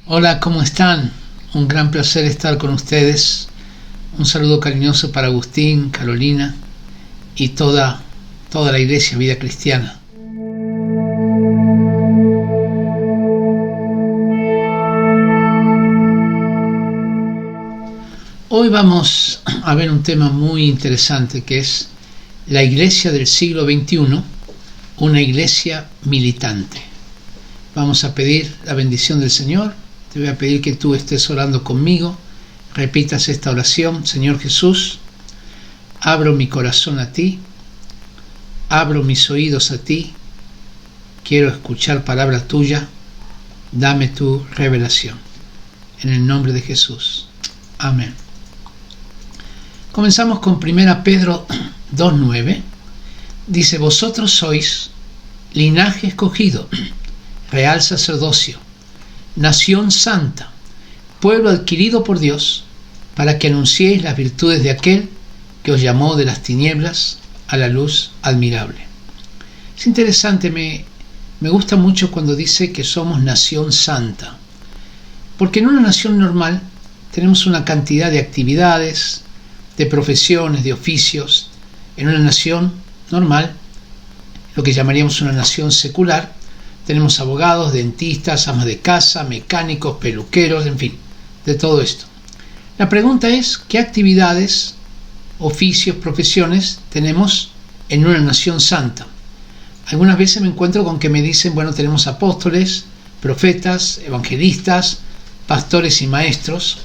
Hola, ¿cómo están? Un gran placer estar con ustedes. Un saludo cariñoso para Agustín, Carolina y toda la Iglesia Vida Cristiana. Hoy vamos a ver un tema muy interesante que es la Iglesia del siglo XXI, una iglesia militante. Vamos a pedir la bendición del Señor. Te voy a pedir que tú estés orando conmigo. Repitas esta oración. Señor Jesús, abro mi corazón a ti, abro mis oídos a ti, quiero escuchar palabra tuya, dame tu revelación. En el nombre de Jesús. Amén. Comenzamos con 1 Pedro 2:9. Dice: vosotros sois linaje escogido, real sacerdocio, nación santa, pueblo adquirido por Dios, para que anunciéis las virtudes de aquel que os llamó de las tinieblas a la luz admirable. Es interesante, me gusta mucho cuando dice que somos nación santa, porque en una nación normal tenemos una cantidad de actividades, de profesiones, de oficios. En una nación normal, lo que llamaríamos una nación secular, tenemos abogados, dentistas, amas de casa, mecánicos, peluqueros, en fin, de todo esto. La pregunta es, ¿qué actividades, oficios, profesiones tenemos en una nación santa? Algunas veces me encuentro con que me dicen, bueno, tenemos apóstoles, profetas, evangelistas, pastores y maestros.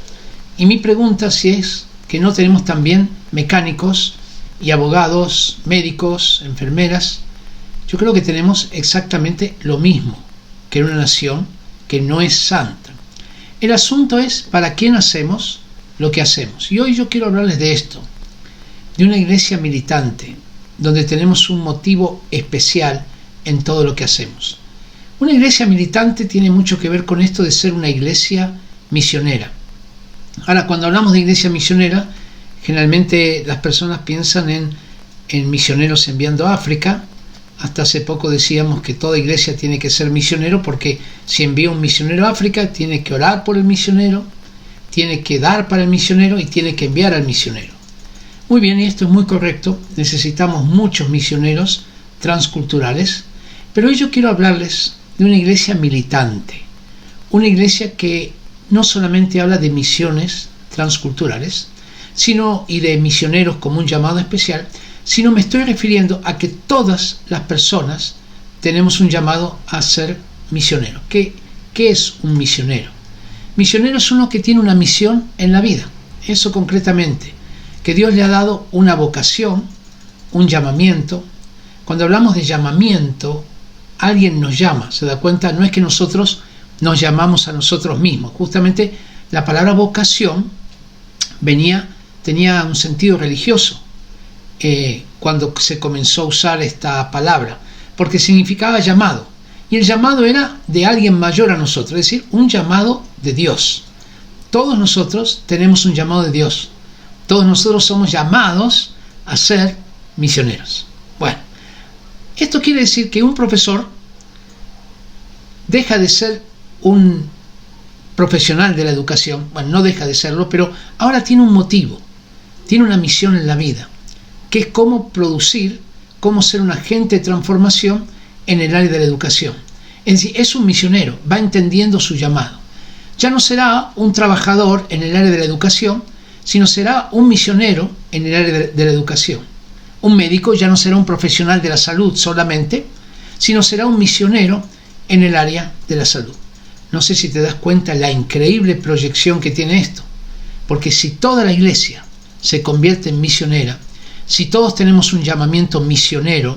Y mi pregunta si es que no tenemos también mecánicos y abogados, médicos, enfermeras. Yo creo que tenemos exactamente lo mismo que en una nación que no es santa. El asunto es para quién hacemos lo que hacemos. Y hoy yo quiero hablarles de esto, de una iglesia militante, donde tenemos un motivo especial en todo lo que hacemos. Una iglesia militante tiene mucho que ver con esto de ser una iglesia misionera. Ahora, cuando hablamos de iglesia misionera, generalmente las personas piensan en misioneros enviando a África. Hasta hace poco decíamos que toda iglesia tiene que ser misionero, porque si envía un misionero a África, tiene que orar por el misionero, tiene que dar para el misionero y tiene que enviar al misionero. Muy bien, y esto es muy correcto. Necesitamos muchos misioneros transculturales, pero hoy yo quiero hablarles de una iglesia militante, una iglesia que no solamente habla de misiones transculturales, y de misioneros como un llamado especial, sino me estoy refiriendo a que todas las personas tenemos un llamado a ser misioneros. ¿Qué es un misionero? Misionero es uno que tiene una misión en la vida. Eso concretamente, que Dios le ha dado una vocación, un llamamiento. Cuando hablamos de llamamiento, alguien nos llama, ¿se da cuenta? No es que nosotros nos llamamos a nosotros mismos. Justamente la palabra vocación tenía un sentido religioso cuando se comenzó a usar esta palabra, porque significaba llamado, y el llamado era de alguien mayor a nosotros, es decir, un llamado de Dios. Todos nosotros tenemos un llamado de Dios, todos nosotros somos llamados a ser misioneros. Bueno, esto quiere decir que un profesor deja de ser un profesional de la educación. Bueno, no deja de serlo, pero ahora tiene un motivo, tiene una misión en la vida, que es cómo ser un agente de transformación en el área de la educación. Es decir, es un misionero, va entendiendo su llamado. Ya no será un trabajador en el área de la educación, sino será un misionero en el área de la educación. Un médico ya no será un profesional de la salud solamente, sino será un misionero en el área de la salud. No sé si te das cuenta la increíble proyección que tiene esto, porque si toda la iglesia se convierte en misionera, si todos tenemos un llamamiento misionero,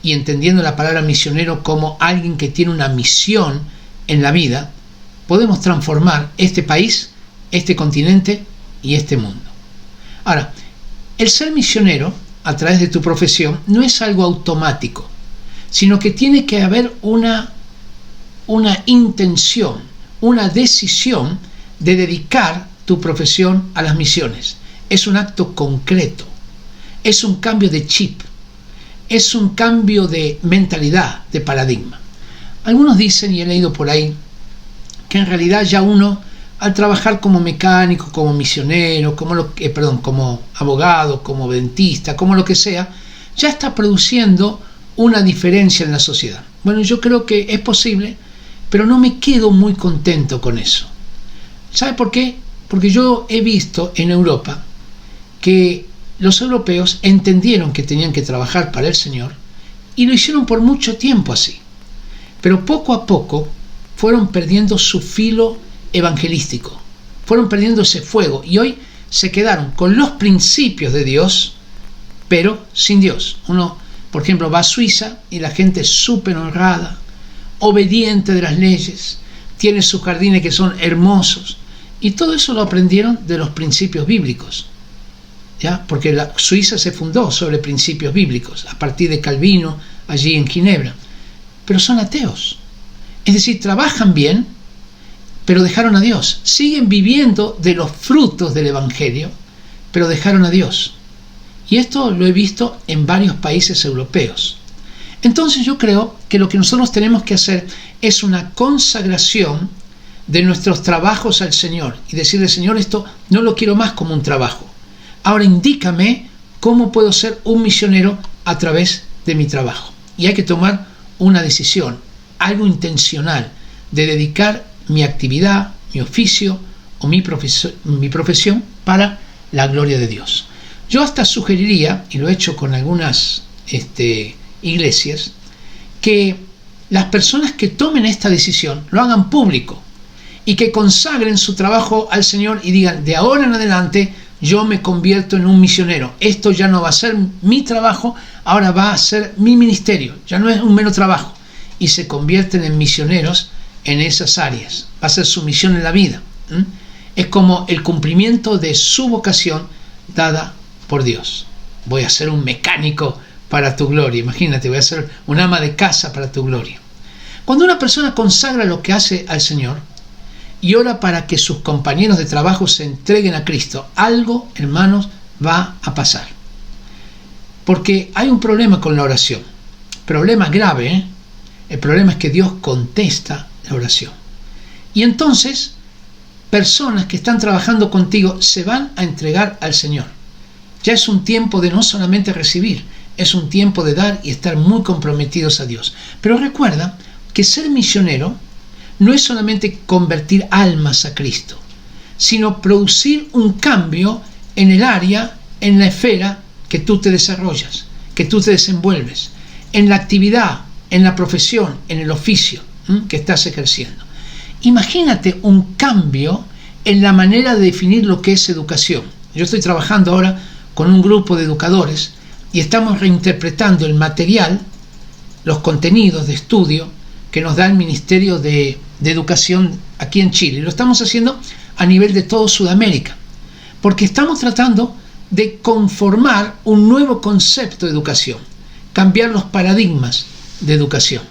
y entendiendo la palabra misionero como alguien que tiene una misión en la vida, podemos transformar este país, este continente y este mundo. Ahora, el ser misionero a través de tu profesión no es algo automático, sino que tiene que haber una intención, una decisión de dedicar tu profesión a las misiones. Es un acto concreto, es un cambio de chip, es un cambio de mentalidad, de paradigma. Algunos dicen, y he leído por ahí, que que en realidad ya uno, al trabajar como mecánico, como misionero, como abogado, como dentista, como lo que sea, ya está produciendo una diferencia en la sociedad. Bueno, yo creo que es posible, pero no me quedo muy contento con eso. ¿Sabe por qué? Porque yo he visto en Europa que los europeos entendieron que tenían que trabajar para el Señor y lo hicieron por mucho tiempo así. Pero poco a poco fueron perdiendo su filo evangelístico, fueron perdiendo ese fuego y hoy se quedaron con los principios de Dios, pero sin Dios. Uno, por ejemplo, va a Suiza y la gente es súper honrada, obediente de las leyes, tiene sus jardines que son hermosos, y todo eso lo aprendieron de los principios bíblicos, ¿ya? Porque la Suiza se fundó sobre principios bíblicos a partir de Calvino allí en Ginebra, pero son ateos, es decir, trabajan bien, pero dejaron a Dios, siguen viviendo de los frutos del Evangelio, pero dejaron a Dios. Y esto lo he visto en varios países europeos. Entonces yo creo que lo que nosotros tenemos que hacer es una consagración de nuestros trabajos al Señor y decirle: Señor, esto no lo quiero más como un trabajo. Ahora indícame cómo puedo ser un misionero a través de mi trabajo. Y hay que tomar una decisión, algo intencional, de dedicar mi actividad, mi oficio o mi profesión para la gloria de Dios. Yo hasta sugeriría, y lo he hecho con algunas iglesias, que las personas que tomen esta decisión lo hagan público y que consagren su trabajo al Señor y digan: de ahora en adelante yo me convierto en un misionero. Esto ya no va a ser mi trabajo, ahora va a ser mi ministerio, ya no es un mero trabajo. Y se convierten en misioneros en esas áreas. Va a ser su misión en la vida. Es como el cumplimiento de su vocación dada por Dios. Voy a ser un mecánico para tu gloria. Imagínate, voy a ser un ama de casa para tu gloria. Cuando una persona consagra lo que hace al Señor y ora para que sus compañeros de trabajo se entreguen a Cristo, algo, hermanos, va a pasar. Porque hay un problema con la oración. Problema grave, ¿eh? El problema es que Dios contesta la oración. Y entonces, personas que están trabajando contigo se van a entregar al Señor. Ya es un tiempo de no solamente recibir, es un tiempo de dar y estar muy comprometidos a Dios. Pero recuerda que ser misionero no es solamente convertir almas a Cristo, sino producir un cambio en el área, en la esfera que tú te desarrollas, que tú te desenvuelves, en la actividad, en la profesión, en el oficio que estás ejerciendo. Imagínate un cambio en la manera de definir lo que es educación. Yo estoy trabajando ahora con un grupo de educadores y estamos reinterpretando el material, los contenidos de estudio que nos da el Ministerio de Educación aquí en Chile. Y lo estamos haciendo a nivel de todo Sudamérica, porque estamos tratando de conformar un nuevo concepto de educación, cambiar los paradigmas de educación.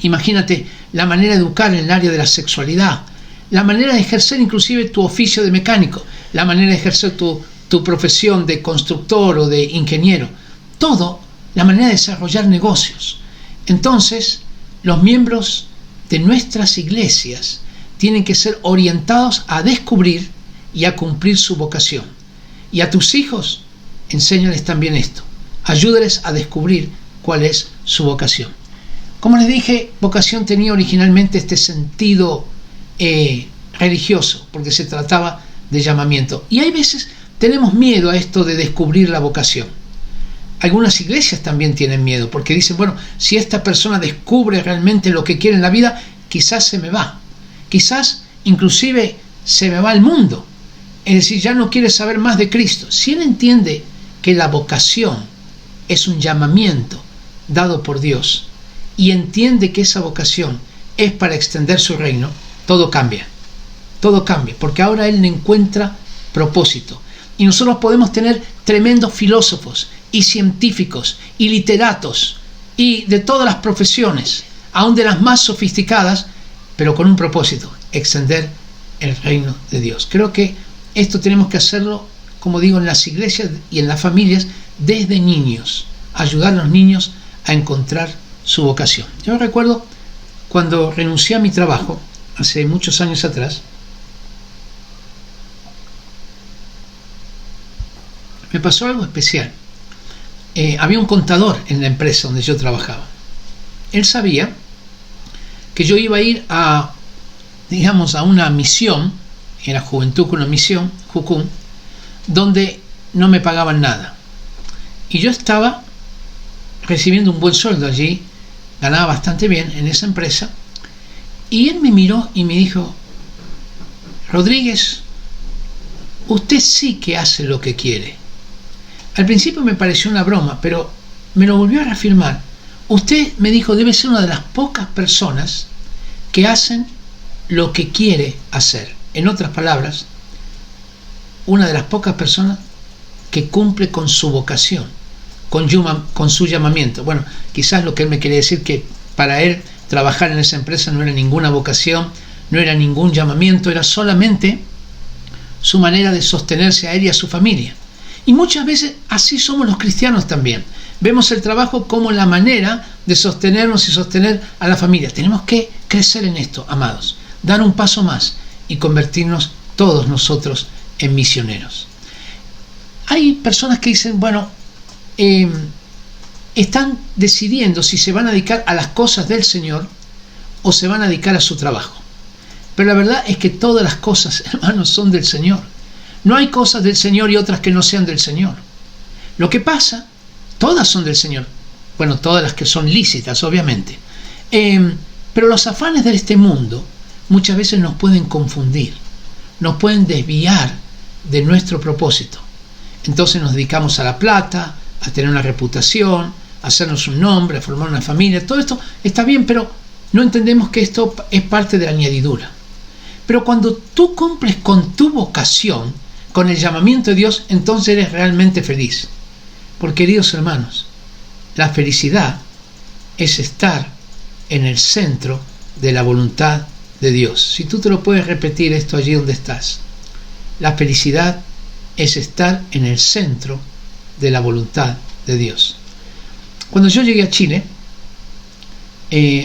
Imagínate la manera de educar en el área de la sexualidad, la manera de ejercer inclusive tu oficio de mecánico, la manera de ejercer tu profesión de constructor o de ingeniero, todo, la manera de desarrollar negocios. Entonces, los miembros de nuestras iglesias tienen que ser orientados a descubrir y a cumplir su vocación. Y a tus hijos, enséñales también esto. Ayúdales a descubrir cuál es su vocación. Como les dije, vocación tenía originalmente este sentido religioso, porque se trataba de llamamiento. Y hay veces tenemos miedo a esto de descubrir la vocación. Algunas iglesias también tienen miedo, porque dicen: bueno, si esta persona descubre realmente lo que quiere en la vida, quizás se me va. Quizás inclusive se me va al mundo. Es decir, ya no quiere saber más de Cristo. Si él entiende que la vocación es un llamamiento dado por Dios y entiende que esa vocación es para extender su reino, todo cambia. Todo cambia, porque ahora él le encuentra propósito. Y nosotros podemos tener tremendos filósofos y científicos y literatos y de todas las profesiones, aún de las más sofisticadas, pero con un propósito: extender el reino de Dios. Creo que esto tenemos que hacerlo, como digo, en las iglesias y en las familias desde niños, ayudar a los niños a encontrar su vocación. Yo recuerdo cuando renuncié a mi trabajo hace muchos años atrás, me pasó algo especial. Había un contador en la empresa donde yo trabajaba. Él sabía que yo iba a ir a, digamos, a una misión, era Juventud con una misión, Jucum, donde no me pagaban nada. Y yo estaba recibiendo un buen sueldo allí, ganaba bastante bien en esa empresa, y él me miró y me dijo: Rodríguez, usted sí que hace lo que quiere. Al principio me pareció una broma, pero me lo volvió a reafirmar. Usted, me dijo, debe ser una de las pocas personas que hacen lo que quiere hacer. En otras palabras, una de las pocas personas que cumple con su vocación, con su llamamiento. Bueno, quizás lo que él me quería decir, que para él trabajar en esa empresa no era ninguna vocación, no era ningún llamamiento, era solamente su manera de sostenerse a él y a su familia. Y muchas veces así somos los cristianos también. Vemos el trabajo como la manera de sostenernos y sostener a la familia. Tenemos que crecer en esto, amados, dar un paso más y convertirnos todos nosotros en misioneros. Hay personas que dicen, bueno, están decidiendo si se van a dedicar a las cosas del Señor o se van a dedicar a su trabajo. Pero la verdad es que todas las cosas, hermanos, son del Señor. No hay cosas del Señor y otras que no sean del Señor. Lo que pasa, todas son del Señor. Bueno, todas las que son lícitas, obviamente. Pero los afanes de este mundo muchas veces nos pueden confundir, nos pueden desviar de nuestro propósito. Entonces nos dedicamos a la plata, a tener una reputación, a hacernos un nombre, a formar una familia. Todo esto está bien, pero no entendemos que esto es parte de la añadidura. Pero cuando tú cumples con tu vocación, con el llamamiento de Dios, entonces eres realmente feliz. Porque, queridos hermanos, la felicidad es estar en el centro de la voluntad de Dios. Si tú te lo puedes repetir esto allí donde estás. La felicidad es estar en el centro de la voluntad de Dios. Cuando yo llegué a Chile,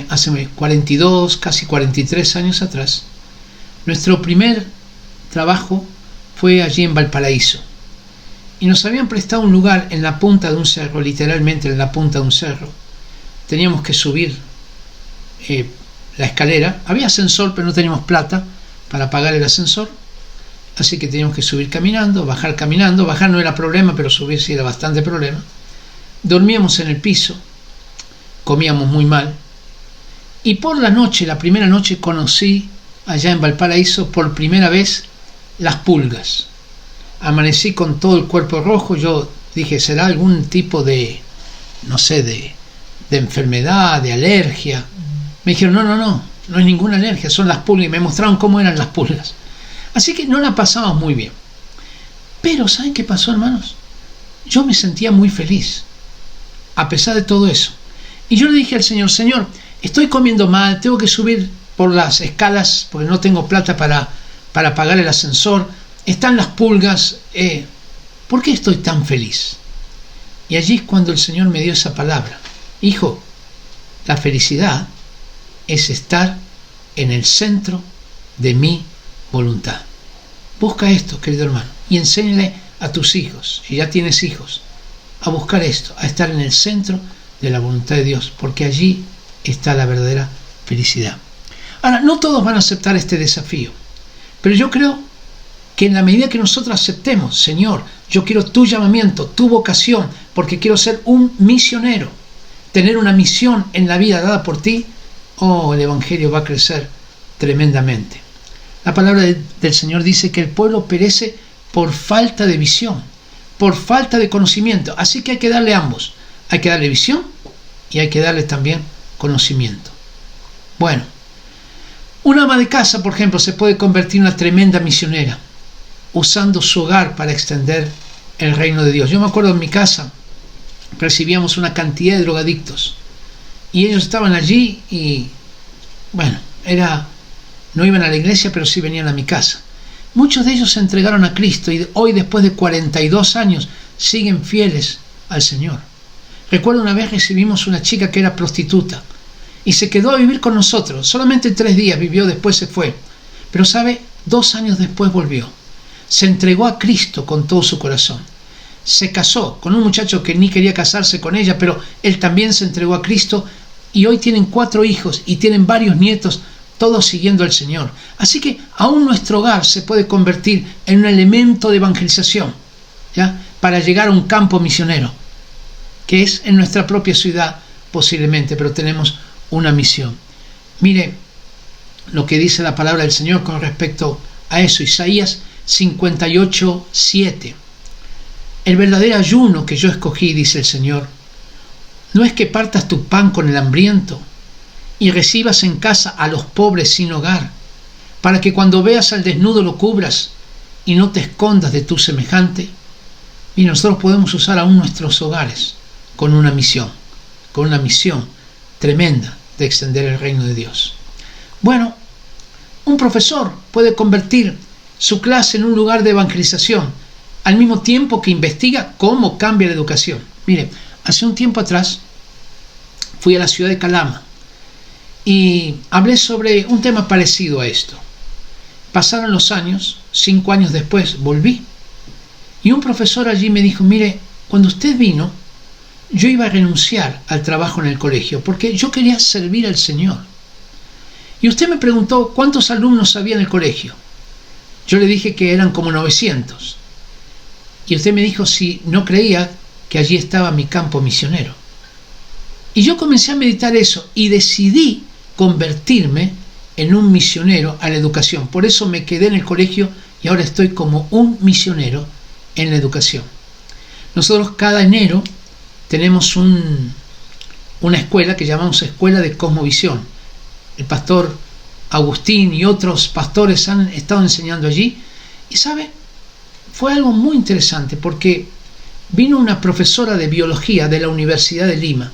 hace 42, casi 43 años atrás, nuestro primer trabajo fue allí en Valparaíso. Y nos habían prestado un lugar en la punta de un cerro, literalmente en la punta de un cerro. Teníamos que subir la escalera. Había ascensor, pero no teníamos plata para pagar el ascensor. Así que teníamos que subir caminando, bajar caminando. Bajar no era problema, pero subir sí era bastante problema. Dormíamos en el piso, comíamos muy mal. Y por la noche, la primera noche, conocí allá en Valparaíso por primera vez las pulgas. Amanecí con todo el cuerpo rojo. Yo dije, ¿será algún tipo de, no sé, de enfermedad, de alergia? Me dijeron, no es ninguna alergia, son las pulgas. Y me mostraron cómo eran las pulgas. Así que no la pasamos muy bien. Pero ¿saben qué pasó, hermanos? Yo me sentía muy feliz, a pesar de todo eso. Y yo le dije al Señor, Señor, estoy comiendo mal, tengo que subir por las escalas porque no tengo plata para pagar el ascensor, están las pulgas, ¿por qué estoy tan feliz? Y allí es cuando el Señor me dio esa palabra: hijo, la felicidad es estar en el centro de mi voluntad. Busca esto, querido hermano, y enséñale a tus hijos, si ya tienes hijos, a buscar esto, a estar en el centro de la voluntad de Dios, porque allí está la verdadera felicidad. Ahora, no todos van a aceptar este desafío, pero yo creo que en la medida que nosotros aceptemos, Señor, yo quiero tu llamamiento, tu vocación, porque quiero ser un misionero, tener una misión en la vida dada por ti, el Evangelio va a crecer tremendamente. La palabra del Señor dice que el pueblo perece por falta de visión, por falta de conocimiento. Así que hay que darle ambos. Hay que darle visión y hay que darle también conocimiento. Bueno, una ama de casa, por ejemplo, se puede convertir en una tremenda misionera, usando su hogar para extender el reino de Dios. Yo me acuerdo en mi casa, recibíamos una cantidad de drogadictos y ellos estaban allí y, bueno, no iban a la iglesia, pero sí venían a mi casa. Muchos de ellos se entregaron a Cristo y hoy, después de 42 años, siguen fieles al Señor. Recuerdo una vez recibimos una chica que era prostituta y se quedó a vivir con nosotros. Solamente 3 días vivió, después se fue. Pero sabe, 2 años después volvió. Se entregó a Cristo con todo su corazón. Se casó con un muchacho que ni quería casarse con ella, pero él también se entregó a Cristo, y hoy tienen 4 hijos y tienen varios nietos, todos siguiendo al Señor. Así que aún nuestro hogar se puede convertir en un elemento de evangelización, ¿ya? Para llegar a un campo misionero, que es en nuestra propia ciudad posiblemente, pero tenemos una misión. Mire lo que dice la palabra del Señor con respecto a eso. Isaías 58:7. El verdadero ayuno que yo escogí, dice el Señor, no es que partas tu pan con el hambriento y recibas en casa a los pobres sin hogar, para que cuando veas al desnudo lo cubras y no te escondas de tu semejante. Y nosotros podemos usar aún nuestros hogares con una misión tremenda de extender el reino de Dios. Bueno, un profesor puede convertir su clase en un lugar de evangelización, al mismo tiempo que investiga cómo cambia la educación. Mire, hace un tiempo atrás fui a la ciudad de Calama y hablé sobre un tema parecido a esto. Pasaron los años, 5 años después volví, y un profesor allí me dijo: mire, cuando usted vino, yo iba a renunciar al trabajo en el colegio porque yo quería servir al Señor. Y usted me preguntó cuántos alumnos había en el colegio. Yo le dije que eran como 900. Y usted me dijo si no creía que allí estaba mi campo misionero. Y yo comencé a meditar eso y decidí convertirme en un misionero a la educación. Por eso me quedé en el colegio y ahora estoy como un misionero en la educación. Nosotros cada enero tenemos una escuela que llamamos Escuela de Cosmovisión. El pastor Agustín y otros pastores han estado enseñando allí. Y ¿sabe? Fue algo muy interesante porque vino una profesora de biología de la Universidad de Lima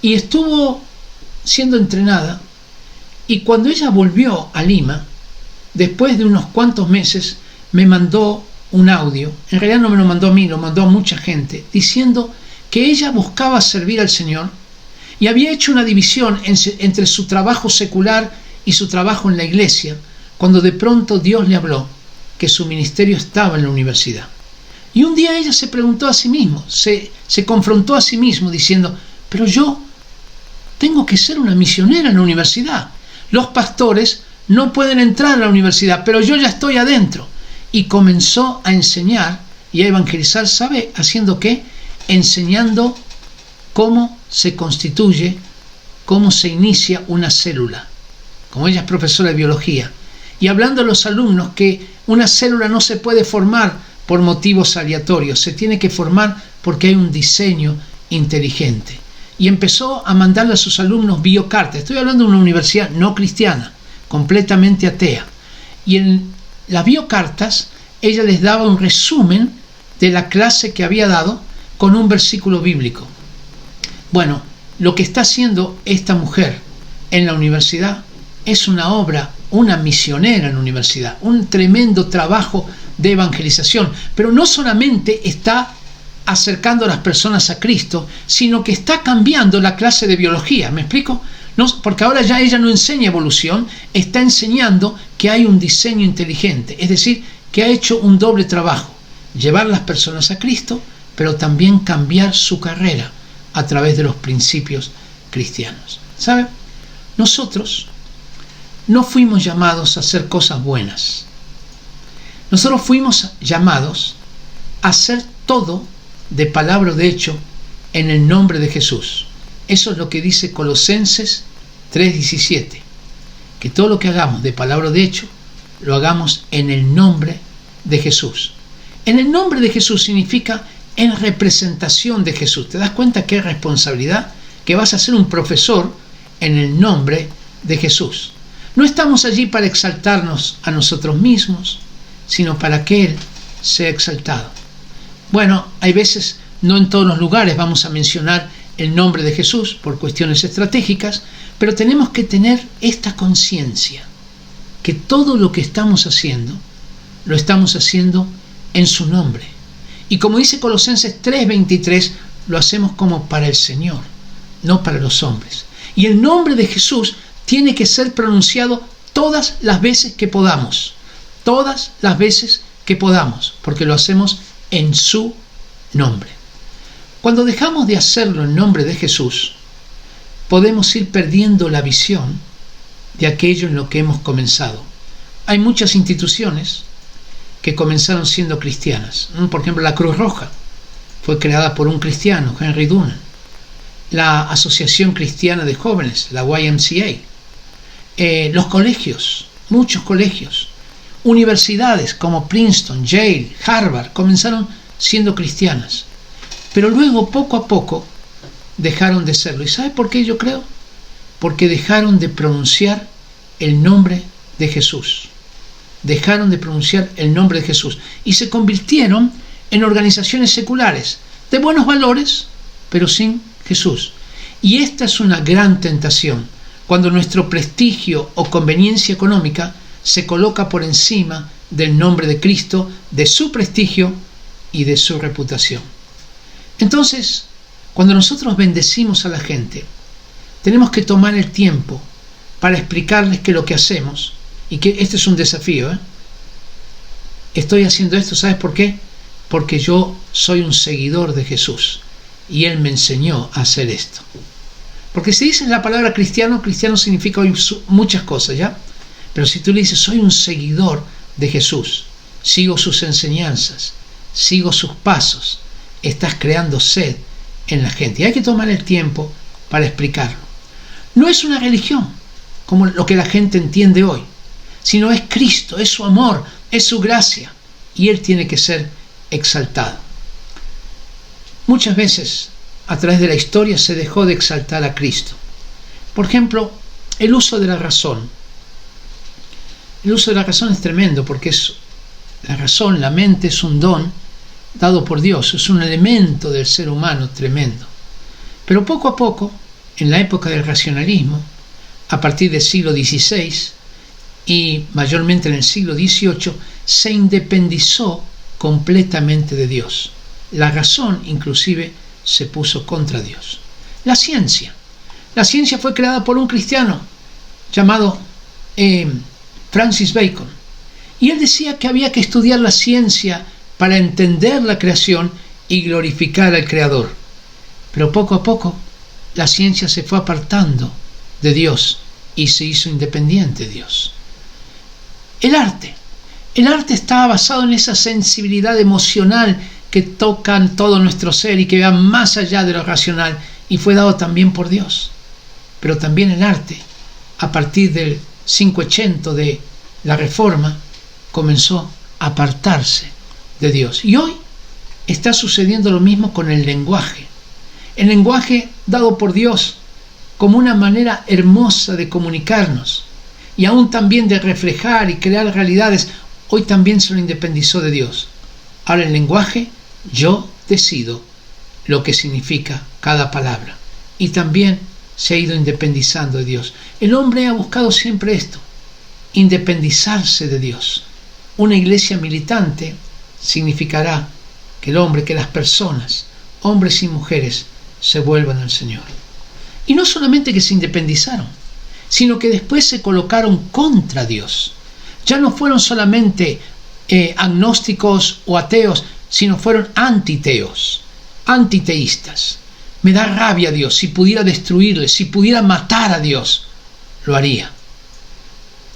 y estuvo siendo entrenada, y cuando ella volvió a Lima, después de unos cuantos meses, me mandó un audio. En realidad no me lo mandó a mí, lo mandó a mucha gente, diciendo que ella buscaba servir al Señor y había hecho una división entre su trabajo secular y su trabajo en la iglesia, cuando de pronto Dios le habló que su ministerio estaba en la universidad. Y un día ella se preguntó a sí misma, se confrontó a sí mismo diciendo: pero yo tengo que ser una misionera en la universidad. Los pastores no pueden entrar a la universidad, pero yo ya estoy adentro. Y comenzó a enseñar y a evangelizar. ¿Sabe haciendo qué? Enseñando cómo se constituye, cómo se inicia una célula. Como ella es profesora de biología, y hablando a los alumnos que una célula no se puede formar por motivos aleatorios, se tiene que formar porque hay un diseño inteligente. Y empezó a mandarle a sus alumnos biocartas. Estoy hablando de una universidad no cristiana, completamente atea. Y en las biocartas ella les daba un resumen de la clase que había dado con un versículo bíblico. Bueno, lo que está haciendo esta mujer en la universidad es una obra, una misionera en la universidad, un tremendo trabajo de evangelización. Pero no solamente está acercando a las personas a Cristo, sino que está cambiando la clase de biología. ¿Me explico? No, porque ahora ya ella no enseña evolución, está enseñando que hay un diseño inteligente, es decir, que ha hecho un doble trabajo: llevar a las personas a Cristo, pero también cambiar su carrera a través de los principios cristianos. ¿Sabe? Nosotros no fuimos llamados a hacer cosas buenas. Nosotros fuimos llamados a hacer todo de palabra o de hecho en el nombre de Jesús. Eso es lo que dice Colosenses 3:17, que todo lo que hagamos de palabra o de hecho lo hagamos en el nombre de Jesús. En el nombre de Jesús significa en representación de Jesús. ¿Te das cuenta qué responsabilidad? Que vas a ser un profesor en el nombre de Jesús. No estamos allí para exaltarnos a nosotros mismos, sino para que Él sea exaltado. Bueno, hay veces, no en todos los lugares vamos a mencionar el nombre de Jesús por cuestiones estratégicas, pero tenemos que tener esta conciencia, que todo lo que estamos haciendo, lo estamos haciendo en su nombre. Y como dice Colosenses 3:23, lo hacemos como para el Señor, no para los hombres. Y el nombre de Jesús tiene que ser pronunciado todas las veces que podamos. Todas las veces que podamos, porque lo hacemos en su nombre. Cuando dejamos de hacerlo en nombre de Jesús, podemos ir perdiendo la visión de aquello en lo que hemos comenzado. Hay muchas instituciones que comenzaron siendo cristianas. Por ejemplo, la Cruz Roja fue creada por un cristiano, Henry Dunant. La Asociación Cristiana de Jóvenes, la YMCA. Los colegios, muchos colegios. Universidades como Princeton, Yale, Harvard, comenzaron siendo cristianas. Pero luego, poco a poco, dejaron de serlo. ¿Y sabe por qué yo creo? Porque dejaron de pronunciar el nombre de Jesús. Dejaron de pronunciar el nombre de Jesús. Y se convirtieron en organizaciones seculares, de buenos valores, pero sin Jesús. Y esta es una gran tentación, cuando nuestro prestigio o conveniencia económica se coloca por encima del nombre de Cristo, de su prestigio y de su reputación. Entonces, cuando nosotros bendecimos a la gente, tenemos que tomar el tiempo para explicarles que lo que hacemos, y que este es un desafío, estoy haciendo esto, ¿sabes por qué? Porque yo soy un seguidor de Jesús y Él me enseñó a hacer esto. Porque si dices la palabra cristiano, cristiano significa muchas cosas, ¿ya? Pero si tú le dices, soy un seguidor de Jesús, sigo sus enseñanzas, sigo sus pasos, estás creando sed en la gente. Y hay que tomar el tiempo para explicarlo. No es una religión, como lo que la gente entiende hoy, sino es Cristo, es su amor, es su gracia, y Él tiene que ser exaltado. Muchas veces, a través de la historia, se dejó de exaltar a Cristo. Por ejemplo, el uso de la razón. El uso de la razón es tremendo, porque la razón, la mente, es un don dado por Dios, es un elemento del ser humano tremendo. Pero poco a poco, en la época del racionalismo, a partir del siglo XVI y mayormente en el siglo XVIII, se independizó completamente de Dios. La razón, inclusive, se puso contra Dios. La ciencia fue creada por un cristiano llamado Francis Bacon, y él decía que había que estudiar la ciencia para entender la creación y glorificar al Creador. Pero poco a poco la ciencia se fue apartando de Dios y se hizo independiente de Dios. El arte estaba basado en esa sensibilidad emocional que tocan todo nuestro ser y que va más allá de lo racional, y fue dado también por Dios. Pero también el arte, a partir del 580 de la Reforma, comenzó a apartarse de Dios. Y hoy está sucediendo lo mismo con el lenguaje. El lenguaje dado por Dios como una manera hermosa de comunicarnos y aún también de reflejar y crear realidades, hoy también se lo independizó de Dios. Ahora el lenguaje, yo decido lo que significa cada palabra, y también se ha ido independizando de Dios. El hombre ha buscado siempre esto, independizarse de Dios. Una iglesia militante significará que el hombre, que las personas, hombres y mujeres, se vuelvan al Señor. Y no solamente que se independizaron, sino que después se colocaron contra Dios. Ya no fueron solamente agnósticos o ateos, sino fueron antiteos, antiteístas. Me da rabia Dios. Si pudiera destruirle, si pudiera matar a Dios, lo haría.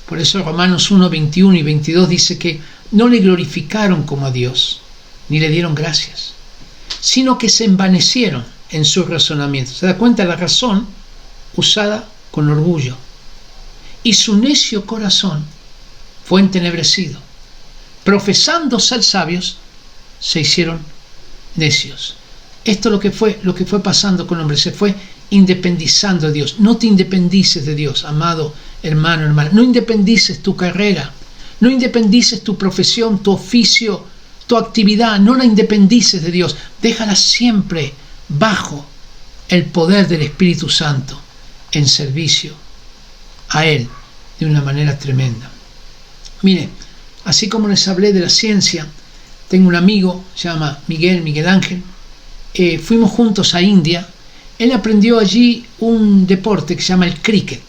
Por eso Romanos 1, 21 y 22 dice que no le glorificaron como a Dios, ni le dieron gracias, sino que se envanecieron en sus razonamientos. ¿Se da cuenta? La razón usada con orgullo. Y su necio corazón fue entenebrecido. Profesando ser sabios, se hicieron necios. Esto es lo que fue pasando con el hombre. Se fue independizando de Dios. No te independices de Dios, amado hermano, hermana. No independices tu carrera. No independices tu profesión, tu oficio, tu actividad. No la independices de Dios. Déjala siempre bajo el poder del Espíritu Santo, en servicio a Él de una manera tremenda. Mire, así como les hablé de la ciencia, tengo un amigo, se llama Miguel Ángel. Fuimos juntos a India Él aprendió allí un deporte que se llama el cricket.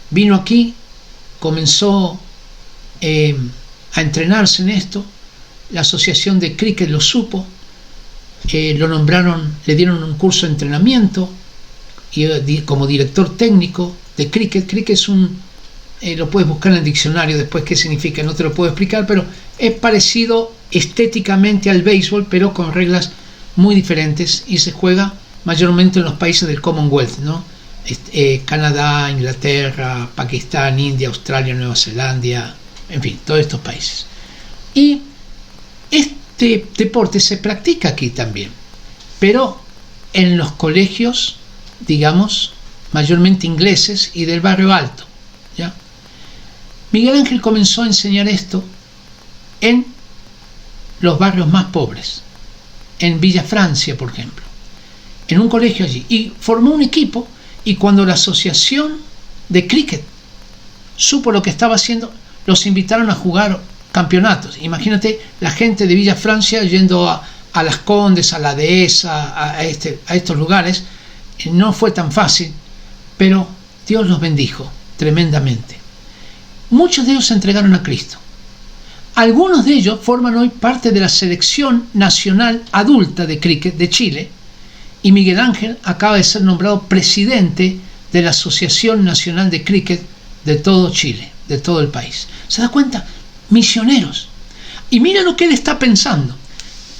Vino aquí, comenzó a entrenarse en esto. La asociación de cricket lo supo, lo nombraron, le dieron un curso de entrenamiento y como director técnico de cricket. Cricket es lo puedes buscar en el diccionario después qué significa, no te lo puedo explicar, pero es parecido estéticamente al béisbol, pero con reglas muy diferentes, y se juega mayormente en los países del Commonwealth, ¿no? Canadá, Inglaterra, Pakistán, India, Australia, Nueva Zelanda, en fin, todos estos países. Y este deporte se practica aquí también, pero en los colegios, digamos, mayormente ingleses y del barrio alto, ¿ya? Miguel Ángel comenzó a enseñar esto en los barrios más pobres, en Villa Francia, por ejemplo, en un colegio allí, y formó un equipo. Y cuando la asociación de cricket supo lo que estaba haciendo, los invitaron a jugar campeonatos. Imagínate la gente de Villa Francia yendo a Las Condes, a la Dehesa, a estos lugares. No fue tan fácil, pero Dios los bendijo tremendamente. Muchos de ellos se entregaron a Cristo. Algunos de ellos forman hoy parte de la selección nacional adulta de cricket de Chile, y Miguel Ángel acaba de ser nombrado presidente de la Asociación Nacional de Cricket de todo Chile, de todo el país. ¿Se da cuenta? Misioneros. Y mira lo que él está pensando.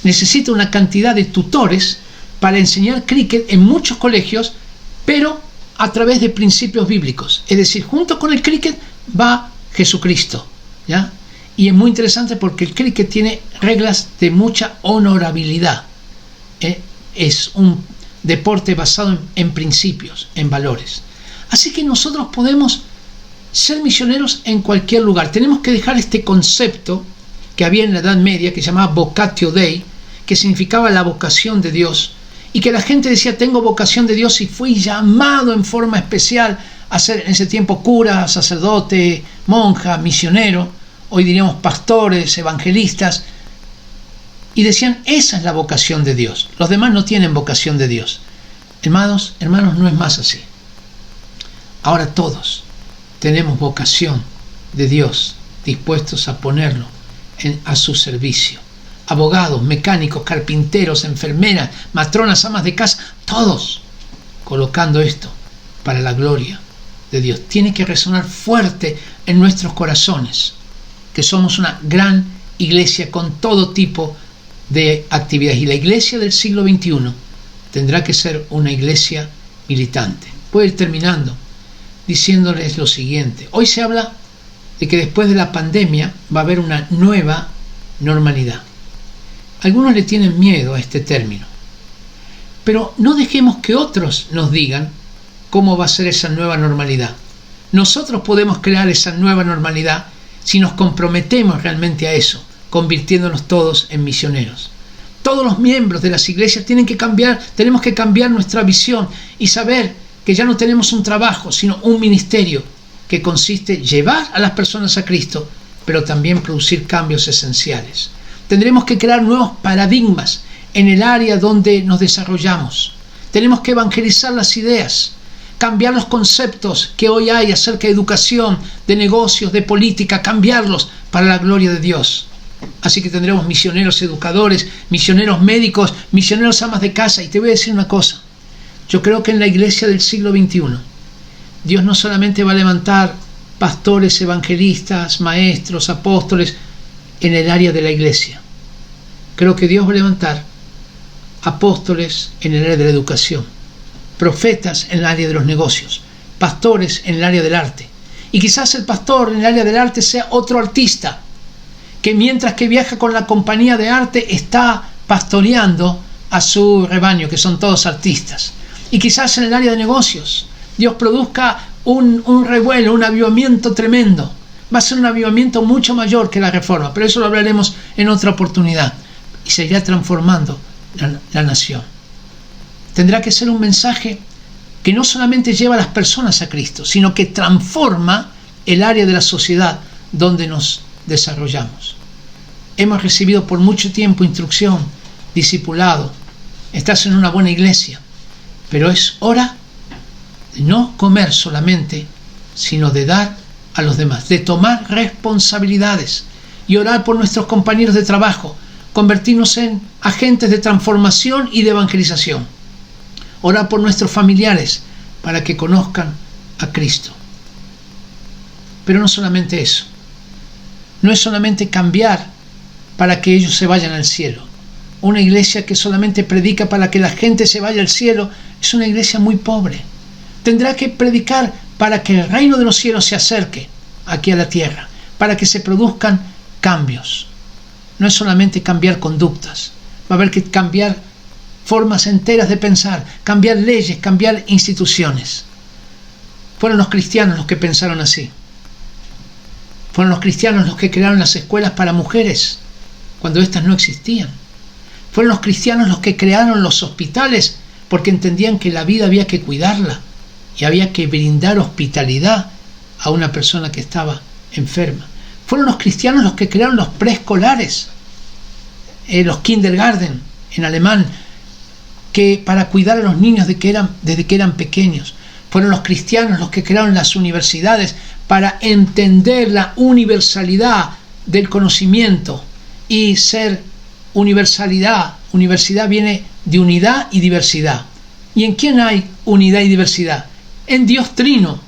Necesita una cantidad de tutores para enseñar cricket en muchos colegios, pero a través de principios bíblicos. Es decir, junto con el cricket va Jesucristo, ¿ya? Y es muy interesante porque el cricket tiene reglas de mucha honorabilidad. Es un deporte basado en principios, en valores. Así que nosotros podemos ser misioneros en cualquier lugar. Tenemos que dejar este concepto que había en la Edad Media, que se llamaba vocatio Dei, que significaba la vocación de Dios, y que la gente decía: tengo vocación de Dios y fui llamado en forma especial a ser en ese tiempo cura, sacerdote, monja, misionero, hoy diríamos pastores, evangelistas. Y decían: esa es la vocación de Dios. Los demás no tienen vocación de Dios. Hermanos, no es más así. Ahora todos tenemos vocación de Dios, dispuestos a ponerlo a su servicio. Abogados, mecánicos, carpinteros, enfermeras, matronas, amas de casa, todos colocando esto para la gloria de Dios. Tiene que resonar fuerte en nuestros corazones que somos una gran iglesia con todo tipo de actividades, y la iglesia del siglo XXI tendrá que ser una iglesia militante. Voy a ir terminando diciéndoles lo siguiente. Hoy se habla de que después de la pandemia va a haber una nueva normalidad. Algunos le tienen miedo a este término, pero no dejemos que otros nos digan cómo va a ser esa nueva normalidad. Nosotros podemos crear esa nueva normalidad si nos comprometemos realmente a eso, convirtiéndonos todos en misioneros. Todos los miembros de las iglesias tienen que cambiar, tenemos que cambiar nuestra visión y saber que ya no tenemos un trabajo, sino un ministerio que consiste en llevar a las personas a Cristo, pero también producir cambios esenciales. Tendremos que crear nuevos paradigmas en el área donde nos desarrollamos. Tenemos que evangelizar las ideas, cambiar los conceptos que hoy hay acerca de educación, de negocios, de política, cambiarlos para la gloria de Dios. Así que tendremos misioneros educadores, misioneros médicos, misioneros amas de casa. Y te voy a decir una cosa: yo creo que en la iglesia del siglo XXI Dios no solamente va a levantar pastores, evangelistas, maestros, apóstoles en el área de la iglesia. Creo que Dios va a levantar apóstoles en el área de la educación, profetas en el área de los negocios, pastores en el área del arte. Y quizás el pastor en el área del arte sea otro artista, que mientras que viaja con la compañía de arte está pastoreando a su rebaño, que son todos artistas. Y quizás en el área de negocios Dios produzca un revuelo, un avivamiento tremendo. Va a ser un avivamiento mucho mayor que la reforma, pero eso lo hablaremos en otra oportunidad. Y se irá transformando la nación. Tendrá que ser un mensaje que no solamente lleva a las personas a Cristo, sino que transforma el área de la sociedad donde nos desarrollamos. Hemos recibido por mucho tiempo instrucción, discipulado. Estás en una buena iglesia. Pero es hora de no comer solamente, sino de dar a los demás, de tomar responsabilidades y orar por nuestros compañeros de trabajo, convertirnos en agentes de transformación y de evangelización. Orar por nuestros familiares para que conozcan a Cristo. Pero no solamente eso. No es solamente cambiar para que ellos se vayan al cielo. Una iglesia que solamente predica para que la gente se vaya al cielo es una iglesia muy pobre. Tendrá que predicar para que el reino de los cielos se acerque aquí a la tierra, para que se produzcan cambios. No es solamente cambiar conductas, va a haber que cambiar formas enteras de pensar, cambiar leyes, cambiar instituciones. Fueron los cristianos los que pensaron así. Fueron los cristianos los que crearon las escuelas para mujeres, cuando éstas no existían. Fueron los cristianos los que crearon los hospitales, porque entendían que la vida había que cuidarla y había que brindar hospitalidad a una persona que estaba enferma. Fueron los cristianos los que crearon los preescolares, los kindergarten en alemán, que para cuidar a los niños desde que eran pequeños. Fueron los cristianos los que crearon las universidades para entender la universalidad del conocimiento y ser universalidad. Universidad viene de unidad y diversidad. ¿Y en quién hay unidad y diversidad? En Dios Trino.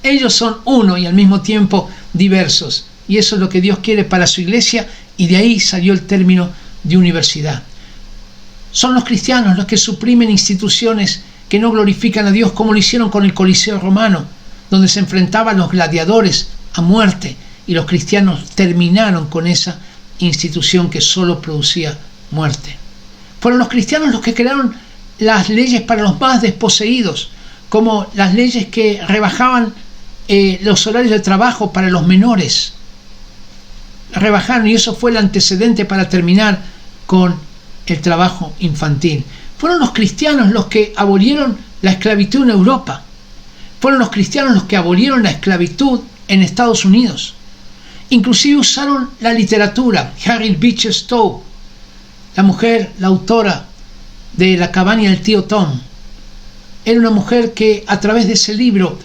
Ellos son uno y al mismo tiempo diversos. Y eso es lo que Dios quiere para su iglesia, y de ahí salió el término de universidad. Son los cristianos los que suprimen instituciones que no glorifican a Dios, como lo hicieron con el Coliseo Romano, donde se enfrentaban los gladiadores a muerte, y los cristianos terminaron con esa institución que solo producía muerte. Fueron los cristianos los que crearon las leyes para los más desposeídos, como las leyes que rebajaban los horarios de trabajo para los menores. Rebajaron, y eso fue el antecedente para terminar con el trabajo infantil. Fueron los cristianos los que abolieron la esclavitud en Europa. Fueron los cristianos los que abolieron la esclavitud en Estados Unidos. Inclusive usaron la literatura. Harriet Beecher Stowe, la mujer, la autora de La cabaña del tío Tom, era una mujer que a través de ese libro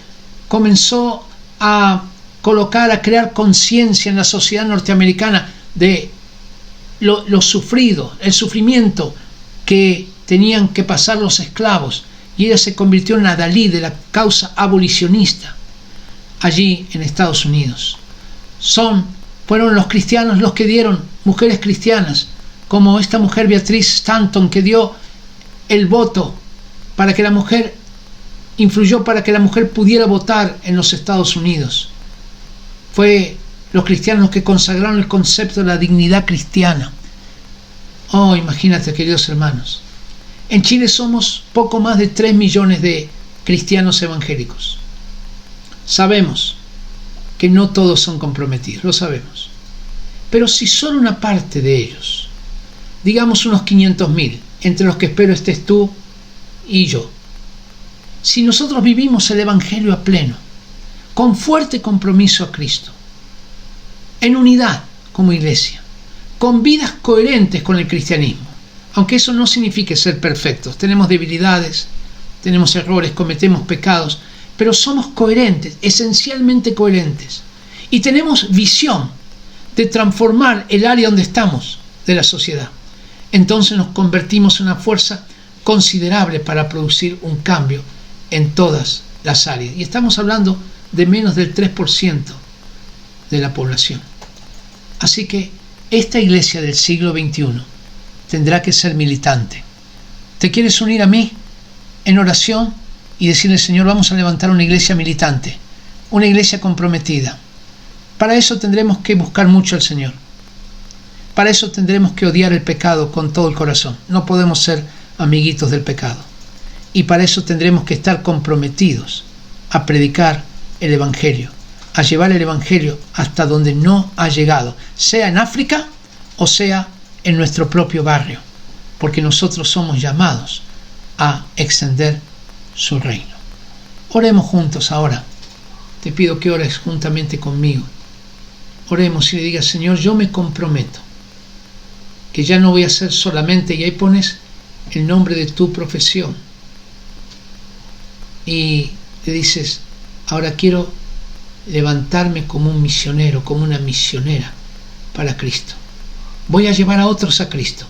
comenzó a crear conciencia en la sociedad norteamericana de lo sufrido, el sufrimiento que tenían que pasar los esclavos, y ella se convirtió en la Dalí de la causa abolicionista allí en Estados Unidos. Fueron los cristianos los que dieron, mujeres cristianas, como esta mujer Beatriz Stanton, que dio el voto para que la mujer, influyó para que la mujer pudiera votar en los Estados Unidos. Fue los cristianos los que consagraron el concepto de la dignidad cristiana. Oh, imagínate, queridos hermanos. En Chile somos poco más de 3 millones de cristianos evangélicos. Sabemos que no todos son comprometidos, lo sabemos. Pero si solo una parte de ellos, digamos unos 500.000, entre los que espero estés tú y yo, si nosotros vivimos el Evangelio a pleno, con fuerte compromiso a Cristo, en unidad como iglesia, con vidas coherentes con el cristianismo, aunque eso no signifique ser perfectos, tenemos debilidades, tenemos errores, cometemos pecados, pero somos coherentes, esencialmente coherentes, y tenemos visión de transformar el área donde estamos de la sociedad. Entonces nos convertimos en una fuerza considerable para producir un cambio en todas las áreas. Y estamos hablando de menos del 3% de la población. Así que esta iglesia del siglo XXI tendrá que ser militante. ¿Te quieres unir a mí en oración y decirle: Señor, vamos a levantar una iglesia militante, una iglesia comprometida? Para eso tendremos que buscar mucho al Señor. Para eso tendremos que odiar el pecado con todo el corazón. No podemos ser amiguitos del pecado. Y para eso tendremos que estar comprometidos a predicar el Evangelio, a llevar el Evangelio hasta donde no ha llegado, sea en África o sea en nuestro propio barrio, porque nosotros somos llamados a extender su reino. Oremos juntos ahora. Te pido que ores juntamente conmigo. Oremos y le digas: Señor, yo me comprometo que ya no voy a ser solamente, y ahí pones el nombre de tu profesión, y le dices, ahora quiero levantarme como un misionero, como una misionera para Cristo. Voy a llevar a otros a Cristo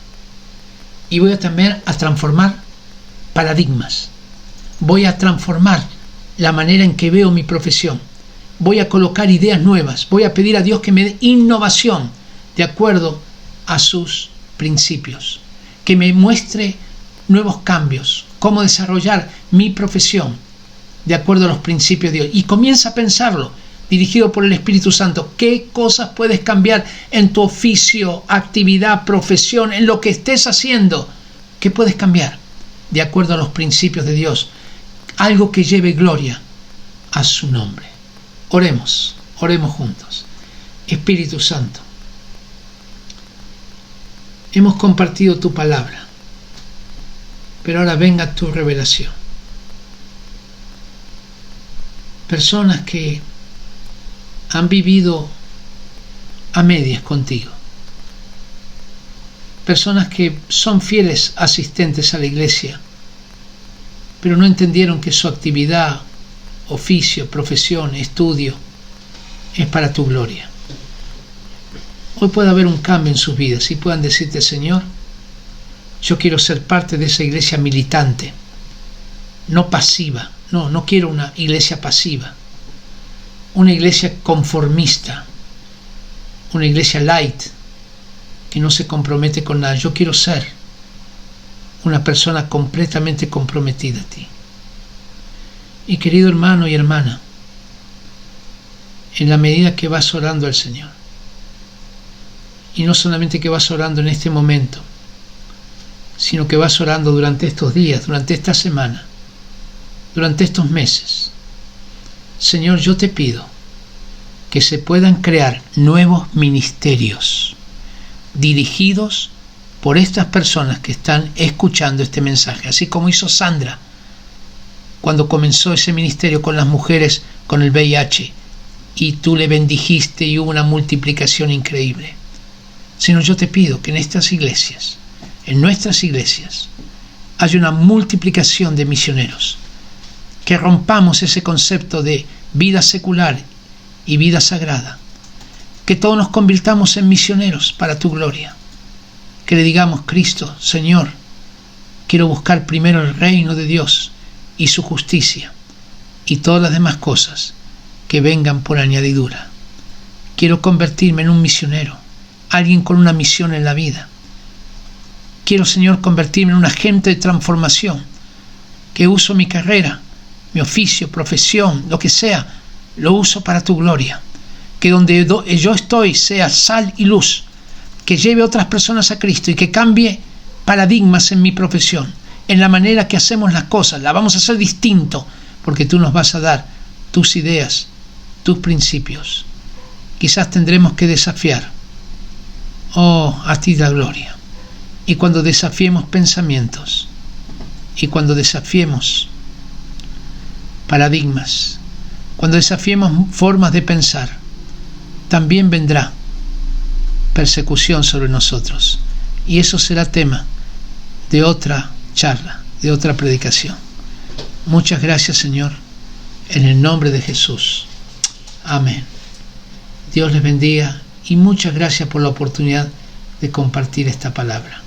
y voy a también a transformar paradigmas. Voy a transformar la manera en que veo mi profesión. Voy a colocar ideas nuevas. Voy a pedir a Dios que me dé innovación de acuerdo a sus principios. Que me muestre nuevos cambios. Cómo desarrollar mi profesión de acuerdo a los principios de Dios. Y comienza a pensarlo, dirigido por el Espíritu Santo. ¿Qué cosas puedes cambiar en tu oficio, actividad, profesión, en lo que estés haciendo? ¿Qué puedes cambiar de acuerdo a los principios de Dios? Algo que lleve gloria a su nombre. Oremos juntos. Espíritu Santo, hemos compartido tu palabra, pero ahora venga tu revelación. Personas que han vivido a medias contigo. Personas que son fieles asistentes a la iglesia, pero no entendieron que su actividad, oficio, profesión, estudio es para tu gloria. Hoy puede haber un cambio en sus vidas y puedan decirte, Señor, yo quiero ser parte de esa iglesia militante, no pasiva. No quiero una iglesia pasiva, una iglesia conformista, una iglesia light, que no se compromete con nada. Yo quiero ser una persona completamente comprometida a ti. Y querido hermano y hermana, en la medida que vas orando al Señor, y no solamente que vas orando en este momento, sino que vas orando durante estos días, durante esta semana, durante estos meses, Señor, yo te pido que se puedan crear nuevos ministerios dirigidos por estas personas que están escuchando este mensaje, así como hizo Sandra cuando comenzó ese ministerio con las mujeres con el VIH, y tú le bendijiste y hubo una multiplicación increíble. Señor, yo te pido que en estas iglesias, en nuestras iglesias, haya una multiplicación de misioneros, que rompamos ese concepto de vida secular y vida sagrada, que todos nos convirtamos en misioneros para tu gloria, que le digamos, Cristo, Señor, quiero buscar primero el reino de Dios y su justicia, y todas las demás cosas que vengan por añadidura. Quiero convertirme en un misionero, alguien con una misión en la vida. Quiero, Señor, convertirme en un agente de transformación, que uso mi carrera, mi oficio, profesión, lo que sea, lo uso para tu gloria. Que donde yo estoy sea sal y luz, que lleve a otras personas a Cristo y que cambie paradigmas en mi profesión, en la manera que hacemos las cosas. La vamos a hacer distinto, porque tú nos vas a dar tus ideas, tus principios. Quizás tendremos que desafiar. Oh, a ti la gloria. Y cuando desafiemos pensamientos, y cuando desafiemos paradigmas, cuando desafiemos formas de pensar, también vendrá persecución sobre nosotros. Y eso será tema de otra charla, de otra predicación. Muchas gracias, Señor, en el nombre de Jesús. Amén. Dios les bendiga y muchas gracias por la oportunidad de compartir esta palabra.